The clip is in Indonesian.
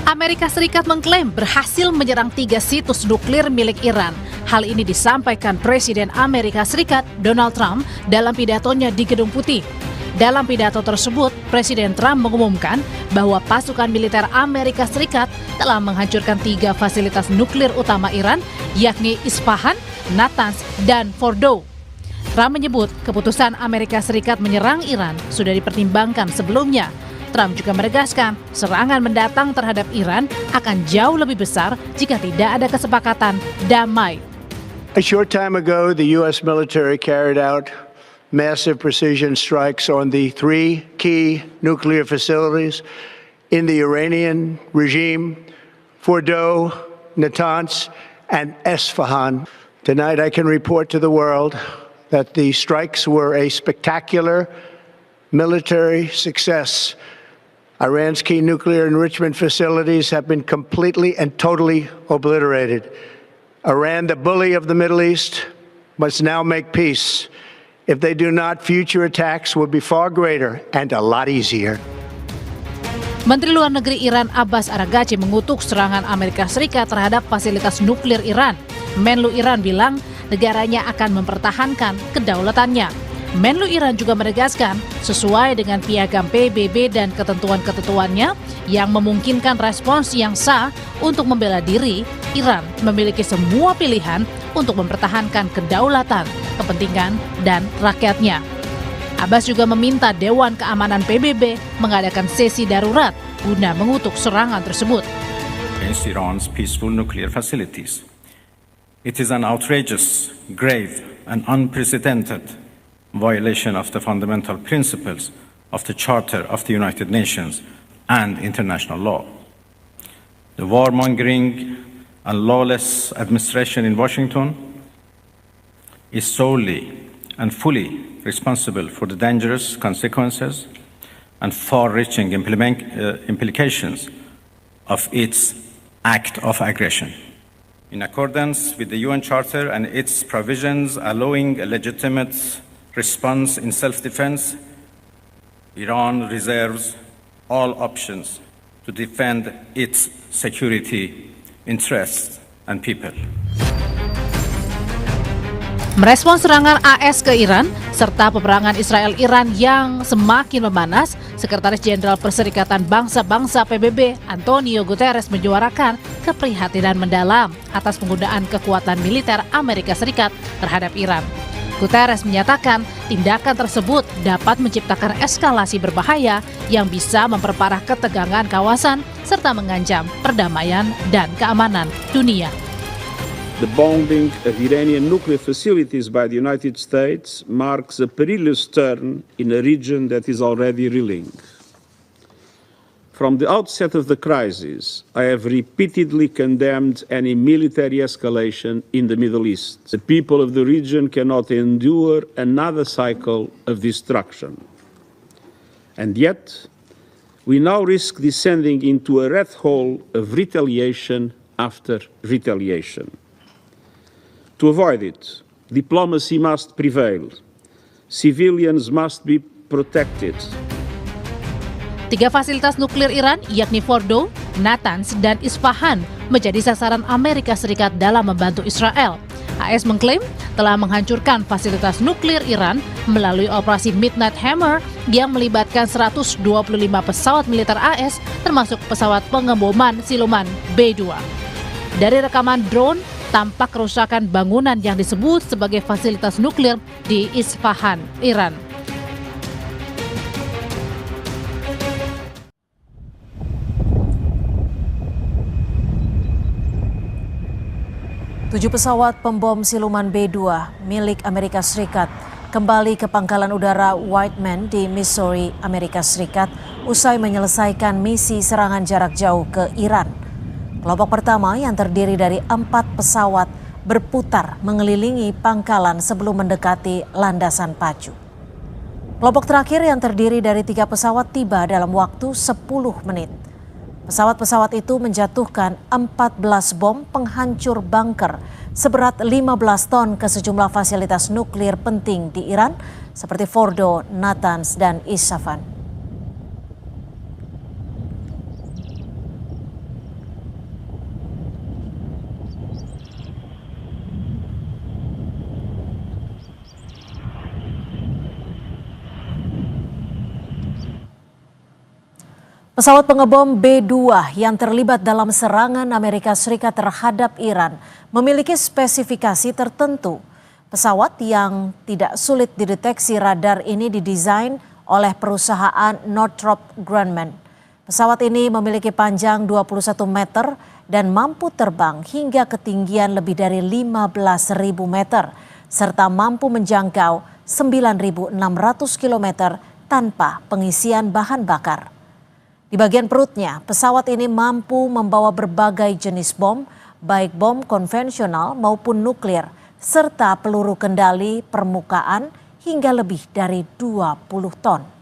Amerika Serikat mengklaim berhasil menyerang 3 situs nuklir milik Iran. Hal ini disampaikan Presiden Amerika Serikat Donald Trump dalam pidatonya di Gedung Putih. Dalam pidato tersebut, Presiden Trump mengumumkan bahwa pasukan militer Amerika Serikat telah menghancurkan 3 fasilitas nuklir utama Iran, yakni Isfahan, Natanz, dan Fordow. Trump menyebut keputusan Amerika Serikat menyerang Iran sudah dipertimbangkan sebelumnya. Trump juga menegaskan serangan mendatang terhadap Iran akan jauh lebih besar jika tidak ada kesepakatan damai. A short time ago, the U.S. military carried out massive precision strikes on the 3 key nuclear facilities in the Iranian regime, Fordow, Natanz, and Esfahan. Tonight, I can report to the world that the strikes were a spectacular military success. Iran's key nuclear enrichment facilities have been completely and totally obliterated. Iran, the bully of the Middle East, must now make peace. If they do not, future attacks will be far greater and a lot easier. Menteri Luar Negeri Iran Abbas Araghchi mengutuk serangan Amerika Serikat terhadap fasilitas nuklir Iran. Menlu Iran bilang negaranya akan mempertahankan kedaulatannya. Menlu Iran juga menegaskan sesuai dengan piagam PBB dan ketentuan-ketentuannya yang memungkinkan respons yang sah untuk membela diri, Iran memiliki semua pilihan untuk mempertahankan kedaulatan, kepentingan, dan rakyatnya. Abbas juga meminta Dewan Keamanan PBB mengadakan sesi darurat guna mengutuk serangan tersebut. Against Iran's peaceful nuclear facilities. It is an outrageous, grave, and unprecedented violation of the fundamental principles of the Charter of the United Nations and international law. The warmongering and lawless administration in Washington is solely and fully responsible for the dangerous consequences and far-reaching implications of its act of aggression. In accordance with the UN Charter and its provisions allowing a legitimate response in self-defense, Iran reserves all options to defend its security, interests, and people. Merespons serangan AS ke Iran serta peperangan Israel-Iran yang semakin memanas, Sekretaris Jenderal Perserikatan Bangsa-Bangsa PBB Antonio Guterres menyuarakan keprihatinan mendalam atas penggunaan kekuatan militer Amerika Serikat terhadap Iran. Guterres menyatakan tindakan tersebut dapat menciptakan eskalasi berbahaya yang bisa memperparah ketegangan kawasan serta mengancam perdamaian dan keamanan dunia. The bombing of Iranian nuclear facilities by the United States marks a perilous turn in a region that is already reeling. From the outset of the crisis, I have repeatedly condemned any military escalation in the Middle East. The people of the region cannot endure another cycle of destruction. And yet, we now risk descending into a rat hole of retaliation after retaliation. To avoid it, diplomacy must prevail. Civilians must be protected. 3 fasilitas nuklir Iran, yakni Fordow, Natanz, dan Isfahan, menjadi sasaran Amerika Serikat dalam membantu Israel. AS mengklaim telah menghancurkan fasilitas nuklir Iran melalui operasi Midnight Hammer yang melibatkan 125 pesawat militer AS, termasuk pesawat pengeboman siluman B-2. Dari rekaman drone, tampak kerusakan bangunan yang disebut sebagai fasilitas nuklir di Isfahan, Iran. Tujuh pesawat pembom siluman B-2 milik Amerika Serikat kembali ke pangkalan udara Whiteman di Missouri, Amerika Serikat usai menyelesaikan misi serangan jarak jauh ke Iran. Kelompok pertama yang terdiri dari 4 pesawat berputar mengelilingi pangkalan sebelum mendekati landasan pacu. Kelompok terakhir yang terdiri dari 3 pesawat tiba dalam waktu 10 menit. Pesawat-pesawat itu menjatuhkan 14 bom penghancur bunker seberat 15 ton ke sejumlah fasilitas nuklir penting di Iran seperti Fordow, Natanz, dan Isfahan. Pesawat pengebom B-2 yang terlibat dalam serangan Amerika Serikat terhadap Iran memiliki spesifikasi tertentu. Pesawat yang tidak sulit dideteksi radar ini didesain oleh perusahaan Northrop Grumman. Pesawat ini memiliki panjang 21 meter dan mampu terbang hingga ketinggian lebih dari 15.000 meter, serta mampu menjangkau 9.600 km tanpa pengisian bahan bakar. Di bagian perutnya, pesawat ini mampu membawa berbagai jenis bom, baik bom konvensional maupun nuklir, serta peluru kendali permukaan hingga lebih dari 20 ton.